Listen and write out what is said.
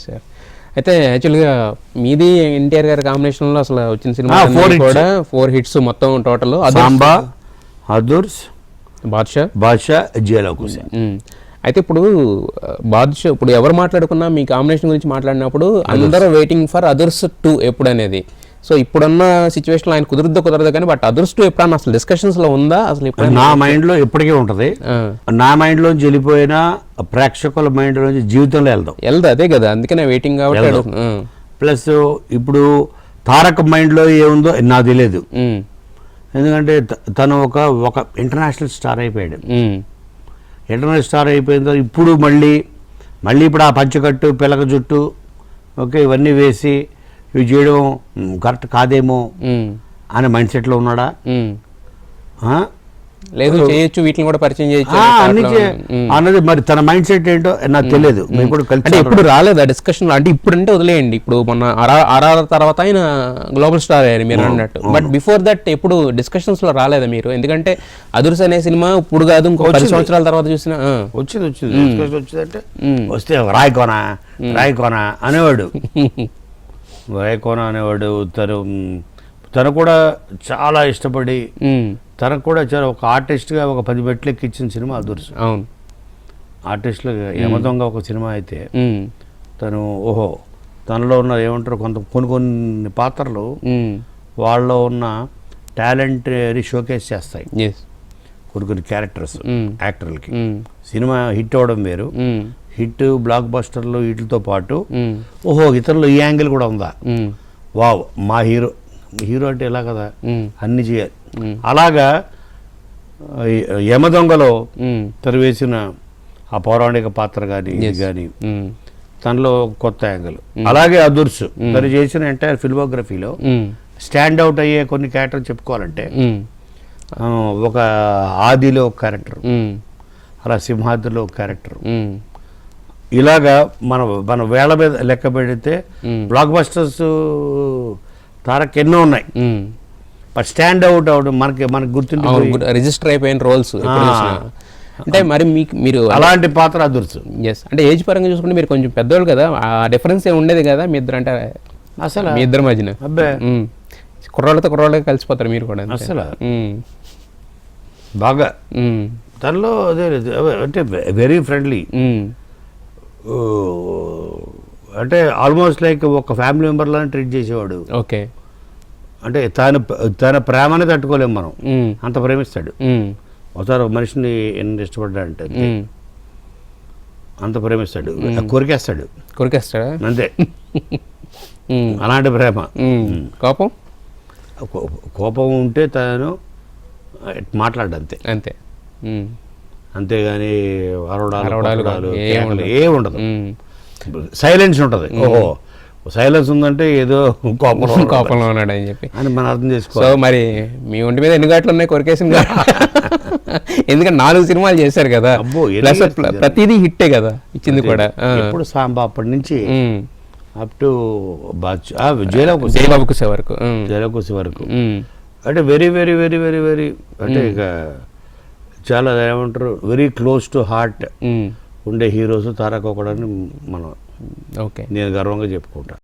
Sir. అయితే యాక్చువల్గా మీది ఎన్టీఆర్ గారి కాంబినేషన్లో అసలు వచ్చిన సినిమా కూడా 4 hits మొత్తం టోటల్. సాంబా, అదుర్స్, బాద్షా, జైలవ్ కుశ. అయితే ఇప్పుడు బాద్షా ఇప్పుడు ఎవరు మాట్లాడుకున్నా మీ కాంబినేషన్ గురించి మాట్లాడినప్పుడు అందరూ వెయిటింగ్ ఫర్ అదుర్స్ 2 ఎప్పుడు అనేది. సో ఇప్పుడున్న సిచ్యువేషన్లో ఆయన కుదరదు కానీ బట్ అదుర్స్ 2 ఎప్పుడన్నా అసలు డిస్కషన్స్లో ఉందా అసలు? నా మైండ్లో ఎప్పటికీ ఉంటుంది. నా మైండ్లోంచి వెళ్ళిపోయినా ప్రేక్షకుల మైండ్లోంచి జీవితంలో వెళ్దాం. అదే కదా, అందుకనే వెయిటింగ్ కాబట్టి. ప్లస్ ఇప్పుడు తారక్ మైండ్లో ఏముందో నాకు తెలియదు. ఎందుకంటే తను ఒక ఇంటర్నేషనల్ స్టార్ అయిపోయాడు. ఇంటర్నేషనల్ స్టార్ అయిపోయిన తర్వాత ఇప్పుడు మళ్ళీ ఇప్పుడు ఆ పంచకట్టు, పిలక జుట్టు, ఓకే, ఇవన్నీ వేసి ఇవి చేయడం కరెక్ట్ కాదేమో అనే మైండ్ సెట్లో ఉన్నాడా? లేదు, చేయొచ్చు, వీటిని కూడా పరిచయం చేయొచ్చు అన్నది మరి తన మైండ్ సెట్ ఏంటో నాకు తెలియదు. ఇప్పుడు రాలేదు ఆ డిస్కషన్. అంటే ఇప్పుడు అంటే వదిలేయండి, ఇప్పుడు మొన్న ఆర్ఆర్ తర్వాత ఆయన గ్లోబల్ స్టార్ అయ్యారు మీరు అన్నట్టు. బట్ బిఫోర్ దట్ ఎప్పుడు డిస్కషన్స్ లో రాలేదా మీరు? ఎందుకంటే అదుర్స్ అనే సినిమా ఇప్పుడు కాదు, ఇంకో 10 సంవత్సరాల తర్వాత చూసిన వచ్చిందంటే వస్తే రాయకోనా అనేవాడు. రాయకోనా అనేవాడు. తను కూడా చాలా ఇష్టపడి తనకు కూడా ఒక ఆర్టిస్ట్గా ఒక 10 మెట్లు ఎక్కించిన సినిమా అదుర్స్. అవును, ఆర్టిస్టులు యమదొంగ ఒక సినిమా అయితే తను తనలో ఉన్న ఏమంటారు కొన్ని పాత్రలు వాళ్ళలో ఉన్న టాలెంట్ని షోకేస్ చేస్తాయి. కొన్ని క్యారెక్టర్స్ యాక్టర్లకి. సినిమా హిట్ అవ్వడం వేరు, హిట్ బ్లాక్ బస్టర్లు వీటితో పాటు ఇతరులు ఈ యాంగిల్ కూడా ఉందా, వావ్ మా హీరో అంటే ఎలా కదా అన్ని చేయాలి. అలాగా యమదొంగలో తరివేసిన ఆ పౌరాణిక పాత్ర కానీ ఇది కానీ తనలో కొత్త యాంగిల్. అలాగే అదుర్స్ తను చేసిన ఎంటైర్ ఫిల్మోగ్రఫీలో స్టాండ్ అవుట్ అయ్యే కొన్ని క్యారెక్టర్ చెప్పుకోవాలంటే ఒక ఆదిలో ఒక క్యారెక్టర్, అలా సింహాద్రిలో ఒక క్యారెక్టర్, ఇలాగా మన వేళ మీద లెక్క పెడితే బ్లాక్ బస్టర్స్ తారక్ ఎన్నో ఉన్నాయి. బట్ స్టాండ్ అవుట్ మనకి గుర్తుండి రిజిస్టర్ అయిపోయిన రోల్స్. అంటే మరి మీరు అలాంటి పాత్ర అదుర్సు. అంటే ఏజ్ పరంగా చూసుకుంటే మీరు కొంచెం పెద్దవాళ్ళు కదా, ఆ డిఫరెన్స్ ఏమి ఉండేది కదా మీ ఇద్దరు? అంటే అసలు మీ ఇద్దరి మధ్యన అబ్బాయి కుర్రాళ్ళతో కలిసిపోతారు మీరు కూడా అసలు బాగా. తనలో అదే అంటే వెరీ ఫ్రెండ్లీ, అంటే ఆల్మోస్ట్ లైక్ ఒక ఫ్యామిలీ మెంబర్ లాగా ట్రీట్ చేసేవాడు. ఓకే, అంటే తన ప్రేమనే తట్టుకోలేము మనం, అంత ప్రేమిస్తాడు. ఒకసారి మనిషిని ఎన్ని ఇష్టపడ్డాడంటే అంత ప్రేమిస్తాడు, కొరికేస్తాడు అంతే. అలాంటి ప్రేమ. కోపం ఉంటే తను మాట్లాడు అంతే. అంతేగాని అరవడాలు ఏ ఉండదు, సైలెన్స్ ఉంటుంది. సైలెన్స్ ఉందంటే ఏదో కోపంలో ఉన్నాడు అని చెప్పి అని మనం అర్థం చేసుకో. సో మరి మీ ఒంటి మీద ఎన్ని ఘాట్లు ఉన్నాయి కొరికేసిన? ఎందుకంటే 4 సినిమాలు చేశారు కదా, ప్రతిదీ హిట్టే కదా ఇచ్చింది కూడా. ఇప్పుడు సాంబా అప్పటి నుంచి అప్ టు జైలవ్ కుశ వరకు అంటే very very very very very అంటే ఇక చాలా ఏమంటారు వెరీ క్లోజ్ టు హార్ట్ ఉండే హీరోస్ తారక్ ఒకడని నేను గర్వంగా చెప్పుకుంటా.